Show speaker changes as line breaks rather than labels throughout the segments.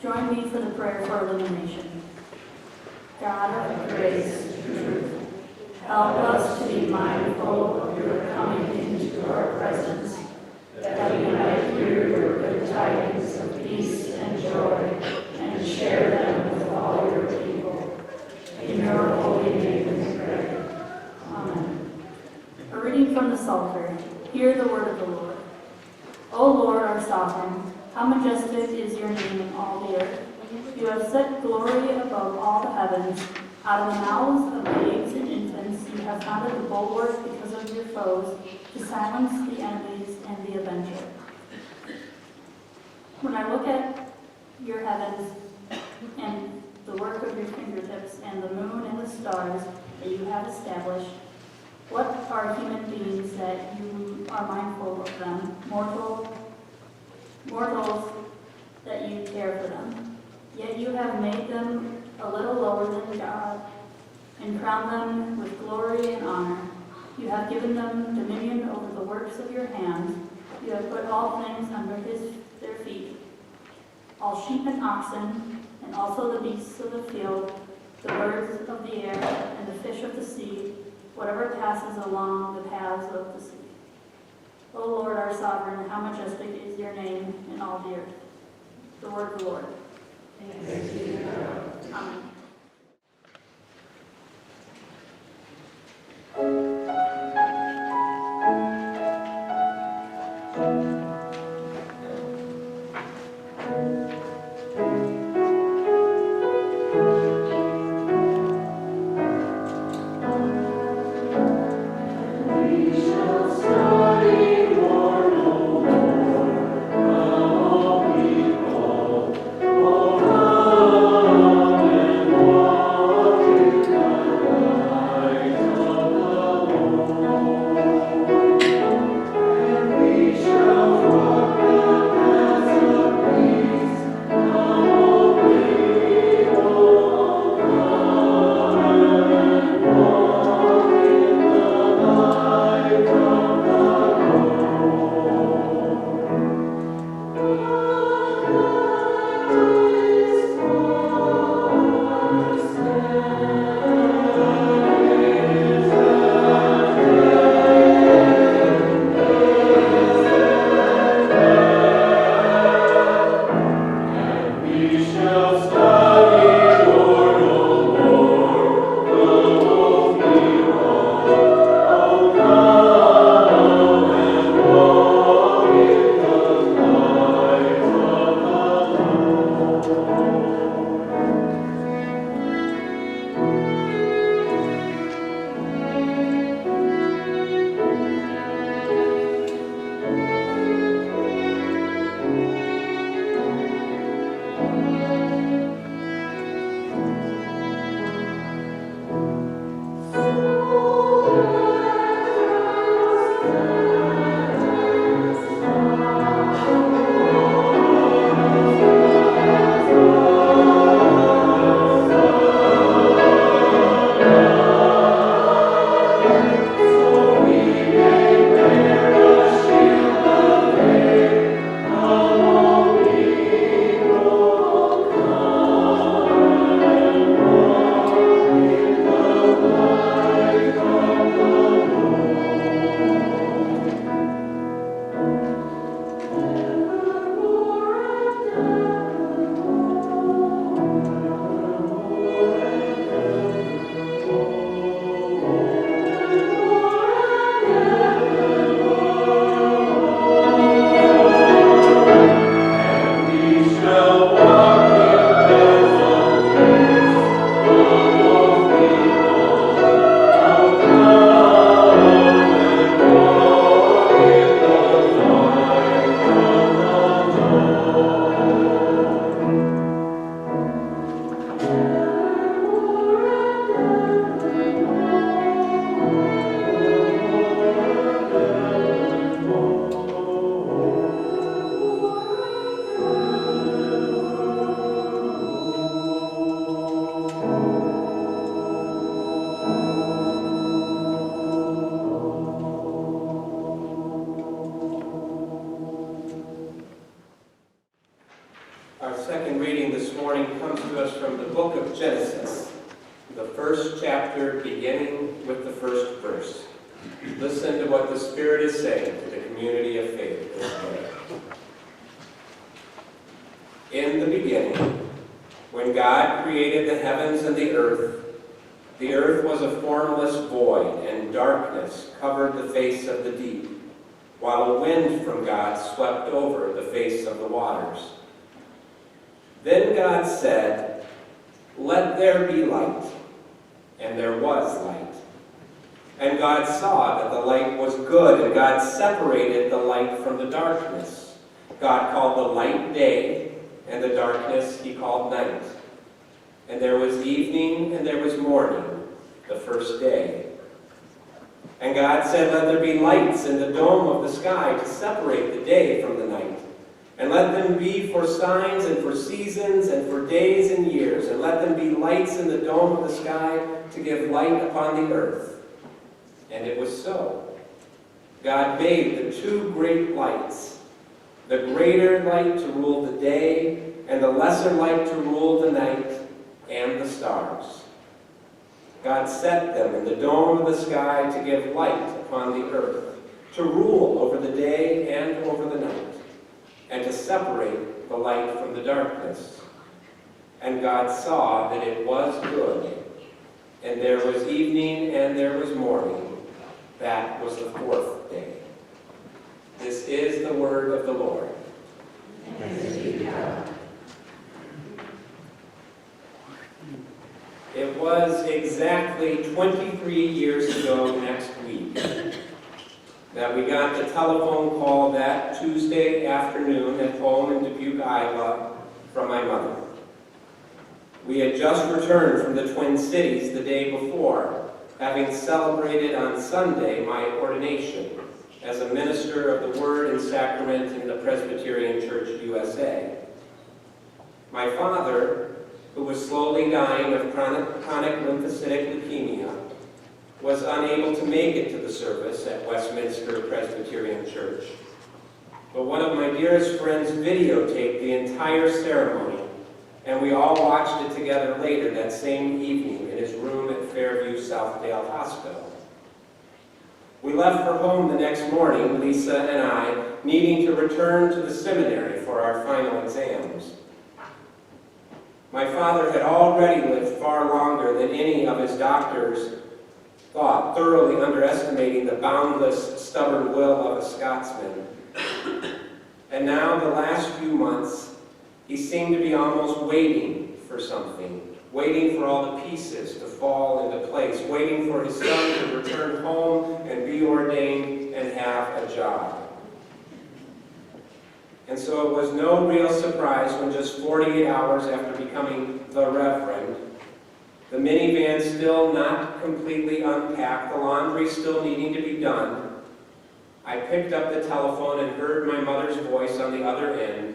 Join me for the prayer for illumination. God of grace and truth, help us to be mindful of your coming into our presence, that we might hear your good tidings of peace and joy and share them with all your people. In your holy name we pray. Amen. A reading from the Psalter. Hear the word of the Lord. O Lord, our sovereign, how majestic is your name in all the earth. You have set glory above all the heavens. Out of the mouths of babes and infants you have founded the bulwark because of your foes, to silence the enemies and the avenger. When I look at your heavens and the work of your fingertips and the moon and the stars that you have established, what are human beings that you are mindful of them, mortals that you care for them? Yet you have made them a little lower than God and crowned them with glory and honor. You have given them dominion over the works of your hands. You have put all things under their feet, all sheep and oxen, and also the beasts of the field, the birds of the air, and the fish of the sea, whatever passes along the paths of the sea. O Lord, our sovereign, how majestic is your name in all the earth. The word of the Lord. Thanks be to God. Amen.
Amen. chapter, beginning with the first verse. Listen to what the Spirit is saying to the community of faith this day. In the beginning, when God created the heavens and the earth was a formless void, and darkness covered the face of the deep, while a wind from God swept over the face of the waters. Then God said, "Let there be light," and there was light. And God saw that the light was good, and God separated the light from the darkness. God called the light day, and the darkness he called night. And there was evening and there was morning, the first day. And God said, "Let there be lights in the dome of the sky to separate the day from the night. And let them be for signs and for seasons and for days and years. And let them be lights in the dome of the sky to give light upon the earth." And it was so. God made the two great lights, the greater light to rule the day, and the lesser light to rule the night, and the stars. God set them in the dome of the sky to give light upon the earth, to rule over the day and over the night, and to separate the light from the darkness. And God saw that it was good. And there was evening and there was morning. That was the fourth day. This is the word of the Lord.
Thanks be to God.
It was exactly 23 years ago next week that we got the telephone call that Tuesday afternoon at home in Dubuque, Iowa, from my mother. We had just returned from the Twin Cities the day before, having celebrated on Sunday my ordination as a minister of the Word and Sacrament in the Presbyterian Church USA. My father, who was slowly dying of chronic lymphocytic leukemia, was unable to make it to the service at Westminster Presbyterian Church. But one of my dearest friends videotaped the entire ceremony, and we all watched it together later that same evening in his room at Fairview Southdale Hospital. We left for home the next morning, Lisa and I, needing to return to the seminary for our final exams. My father had already lived far longer than any of his doctors thought, thoroughly underestimating the boundless, stubborn will of a Scotsman. And now, the last few months, he seemed to be almost waiting for something, waiting for all the pieces to fall into place, waiting for his son to return home and be ordained and have a job. And so it was no real surprise when just 48 hours after becoming the Reverend, the minivan still not completely unpacked, the laundry still needing to be done, I picked up the telephone and heard my mother's voice on the other end,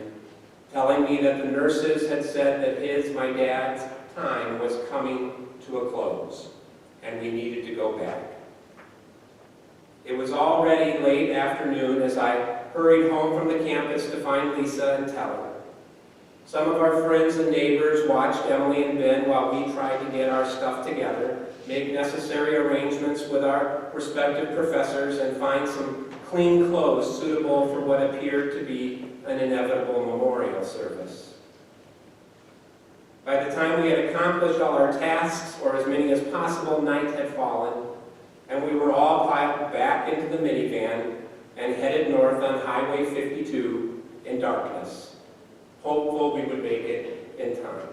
telling me that the nurses had said that my dad's time was coming to a close, and we needed to go back. It was already late afternoon as I hurried home from the campus to find Lisa and tell her. Some of our friends and neighbors watched Emily and Ben while we tried to get our stuff together, make necessary arrangements with our respective professors, and find some clean clothes suitable for what appeared to be an inevitable memorial service. By the time we had accomplished all our tasks, or as many as possible, night had fallen, and we were all piled back into the minivan and headed north on Highway 52 in darkness, hopeful we would make it in time.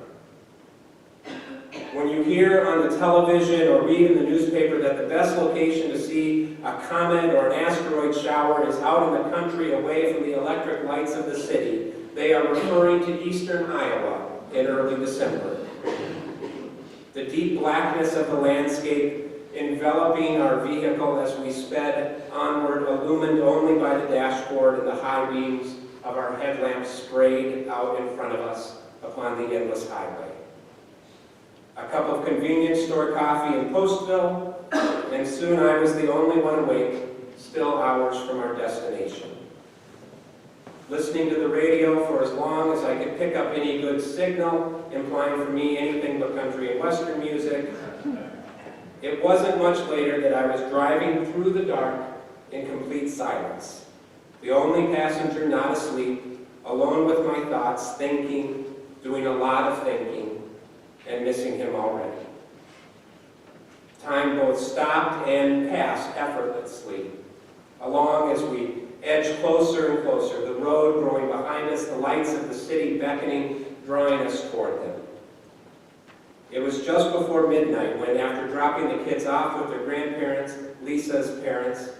When you hear on the television or read in the newspaper that the best location to see a comet or an asteroid shower is out in the country away from the electric lights of the city, they are referring to eastern Iowa in early December. The deep blackness of the landscape enveloping our vehicle as we sped onward, illumined only by the dashboard and the high beams of our headlamps sprayed out in front of us upon the endless highway. A cup of convenience store coffee in Postville, and soon I was the only one awake, still hours from our destination. Listening to the radio for as long as I could pick up any good signal, implying for me anything but country and western music, It wasn't much later that I was driving through the dark in complete silence, the only passenger not asleep, alone with my thoughts, thinking, doing a lot of thinking, and missing him already. Time both stopped and passed effortlessly, along as we edged closer and closer, the road growing behind us, the lights of the city beckoning, drawing us toward them. It was just before midnight when, after dropping the kids off with their grandparents, Lisa's parents,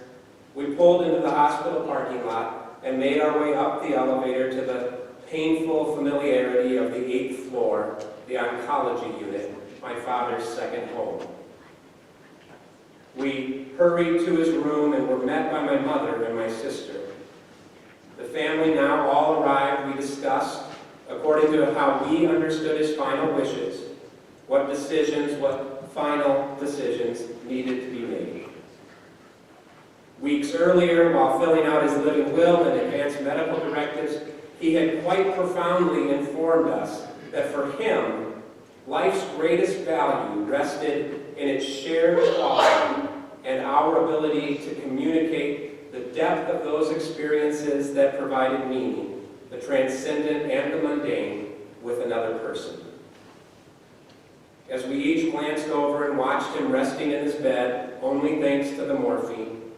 we pulled into the hospital parking lot and made our way up the elevator to the painful familiarity of the 8th floor, the oncology unit, my father's second home. We hurried to his room and were met by my mother and my sister. The family now all arrived. We discussed, according to how we understood his final wishes, what final decisions needed to be made. Weeks earlier, while filling out his living will and advanced medical directives, he had quite profoundly informed us that for him, life's greatest value rested in its shared quality and our ability to communicate the depth of those experiences that provided meaning, the transcendent and the mundane, with another person. As we each glanced over and watched him resting in his bed, only thanks to the morphine,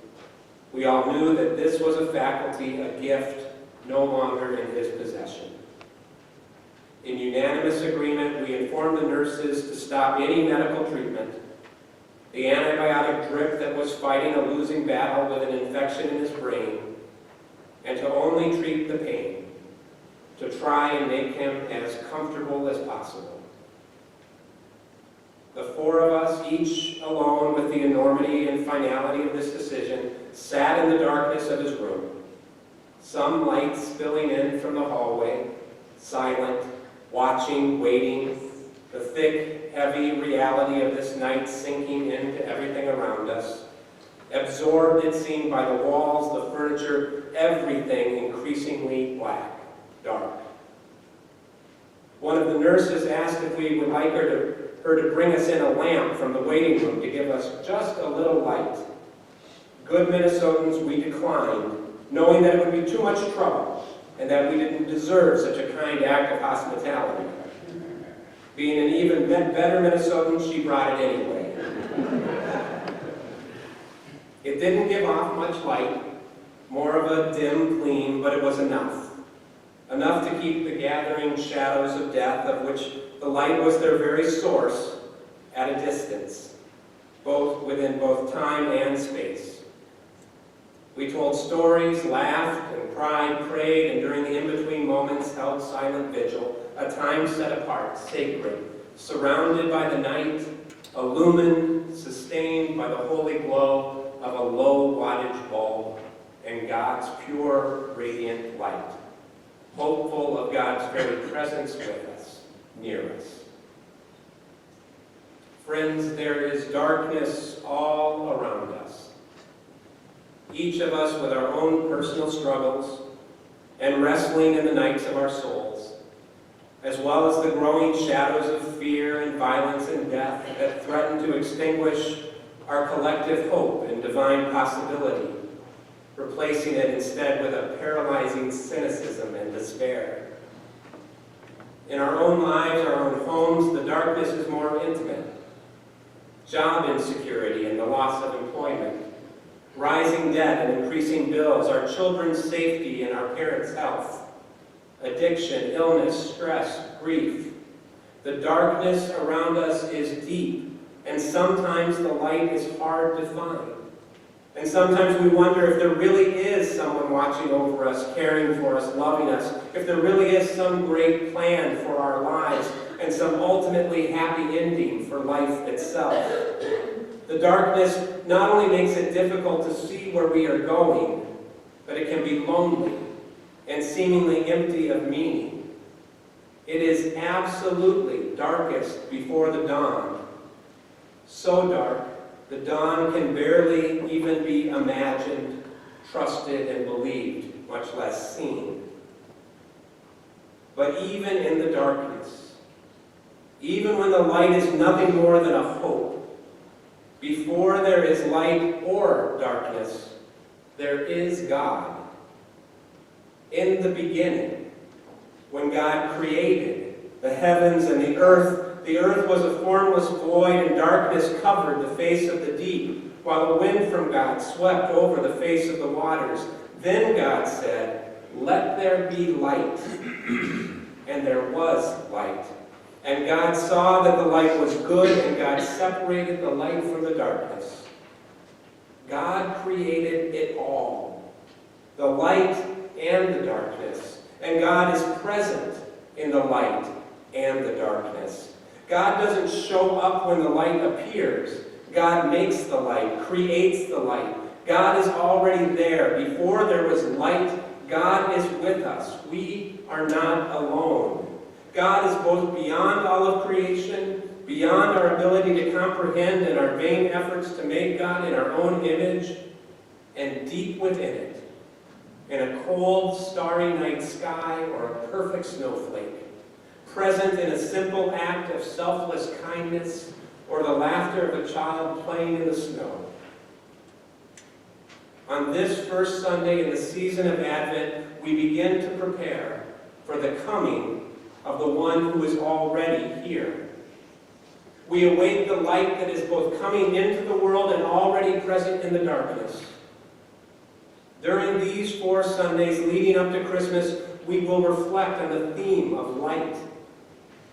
we all knew that this was a faculty, a gift, no longer in his possession. In unanimous agreement, we informed the nurses to stop any medical treatment, the antibiotic drip that was fighting a losing battle with an infection in his brain, and to only treat the pain, to try and make him as comfortable as possible. The four of us, each alone with the enormity and finality of this decision, sat in the darkness of his room, some light spilling in from the hallway, silent, watching, waiting, the thick, heavy reality of this night sinking into everything around us, absorbed, it seemed, by the walls, the furniture, everything increasingly black, dark. One of the nurses asked if we would like her to bring us in a lamp from the waiting room to give us just a little light. Good Minnesotans, we declined, knowing that it would be too much trouble and that we didn't deserve such a kind act of hospitality. Being an even better Minnesotan, she brought it anyway. It didn't give off much light, more of a dim gleam, but it was enough. Enough to keep the gathering shadows of death, of which the light was their very source, at a distance, within both time and space. We told stories, laughed and cried, prayed, and during the in-between moments held silent vigil, a time set apart, sacred, surrounded by the night, illumined, sustained by the holy glow of a low-wattage bulb and God's pure, radiant light, hopeful of God's very presence with us, near us. Friends, there is darkness all around us. Each of us with our own personal struggles and wrestling in the nights of our souls, as well as the growing shadows of fear and violence and death that threaten to extinguish our collective hope and divine possibility, replacing it instead with a paralyzing cynicism and despair. In our own lives, our own homes, the darkness is more intimate. Job insecurity and the loss of employment, rising debt and increasing bills, our children's safety and our parents' health, addiction, illness, stress, grief. The darkness around us is deep, and sometimes the light is hard to find. And sometimes we wonder if there really is someone watching over us, caring for us, loving us, if there really is some great plan for our lives and some ultimately happy ending for life itself. The darkness not only makes it difficult to see where we are going, but it can be lonely and seemingly empty of meaning. It is absolutely darkest before the dawn. So dark, the dawn can barely even be imagined, trusted, and believed, much less seen. But even in the darkness, even when the light is nothing more than a hope, Before there is light or darkness, there is God. In the beginning, when God created the heavens and the earth was a formless void, and darkness covered the face of the deep, while a wind from God swept over the face of the waters. Then God said, "Let there be light." And there was light. And God saw that the light was good, and God separated the light from the darkness. God created it all, the light and the darkness. And God is present in the light and the darkness. God doesn't show up when the light appears. God makes the light, creates the light. God is already there. Before there was light, God is with us. We are not alone. God is both beyond all of creation, beyond our ability to comprehend and our vain efforts to make God in our own image, and deep within it, in a cold, starry night sky or a perfect snowflake, present in a simple act of selfless kindness or the laughter of a child playing in the snow. On this first Sunday in the season of Advent, we begin to prepare for the coming of the one who is already here. We await the light that is both coming into the world and already present in the darkness. During these 4 Sundays leading up to Christmas, we will reflect on the theme of light.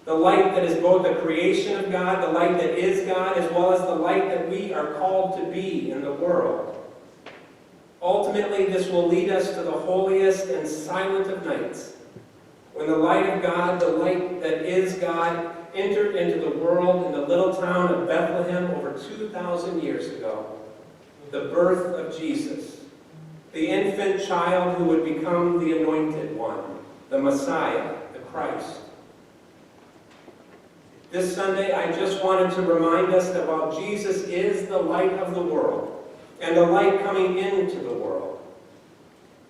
The light that is both the creation of God, the light that is God, as well as the light that we are called to be in the world. Ultimately, this will lead us to the holiest and silent of nights, when the light of God, the light that is God, entered into the world in the little town of Bethlehem over 2,000 years ago. The birth of Jesus, the infant child who would become the anointed one, the Messiah, the Christ. This Sunday, I just wanted to remind us that while Jesus is the light of the world, and the light coming into the world,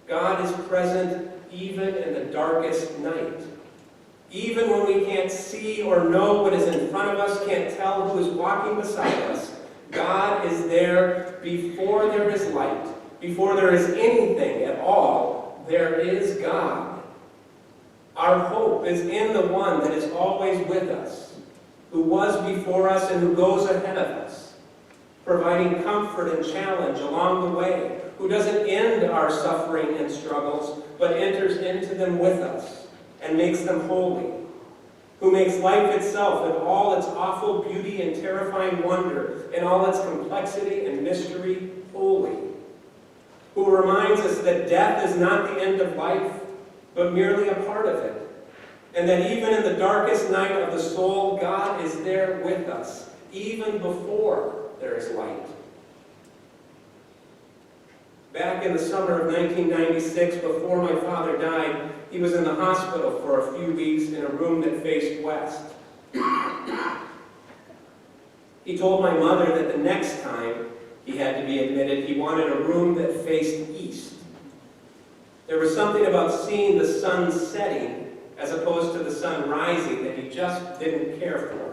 God is present even in the darkest night. Even when we can't see or know what is in front of us, can't tell who is walking beside us, God is there before there is light. Before there is anything at all, there is God. Our hope is in the one that is always with us, who was before us and who goes ahead of us, providing comfort and challenge along the way, who doesn't end our suffering and struggles, but enters into them with us and makes them holy, who makes life itself in all its awful beauty and terrifying wonder, in all its complexity and mystery, holy, who reminds us that death is not the end of life, but merely a part of it, and that even in the darkest night of the soul, God is there with us, even before there is light. Back in the summer of 1996, before my father died, he was in the hospital for a few weeks in a room that faced west. He told my mother that the next time he had to be admitted, he wanted a room that faced east. There was something about seeing the sun setting as opposed to the sun rising that he just didn't care for.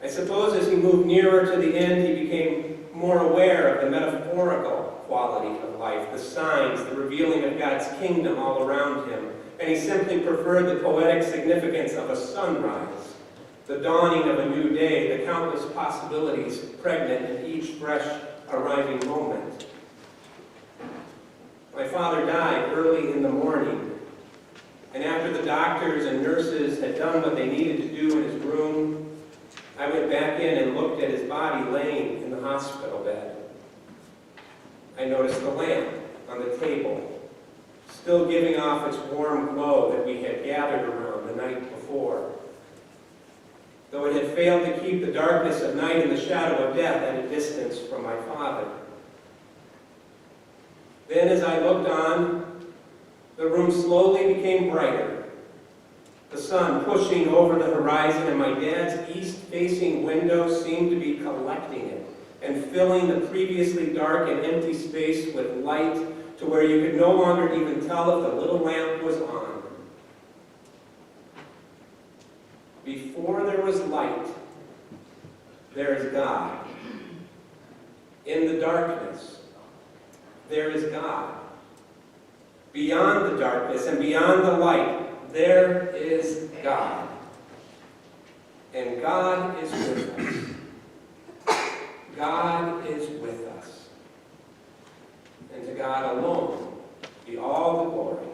I suppose as he moved nearer to the end, he became more aware of the metaphorical quality of life, the signs, the revealing of God's kingdom all around him, and he simply preferred the poetic significance of a sunrise, the dawning of a new day, the countless possibilities pregnant in each fresh arriving moment. My father died early in the morning, and after the doctors and nurses had done what they needed to do in his room, I went back in and looked at his body laying in the hospital bed. I noticed the lamp on the table, still giving off its warm glow that we had gathered around the night before, though it had failed to keep the darkness of night and the shadow of death at a distance from my father. Then as I looked on, the room slowly became brighter, the sun pushing over the horizon, and my dad's east-facing window seemed to be collecting it and filling the previously dark and empty space with light to where you could no longer even tell if the little lamp was on. Before there was light, there is God. In the darkness, there is God. Beyond the darkness and beyond the light, there is God. And God is with us. God is with us. And to God alone be all the glory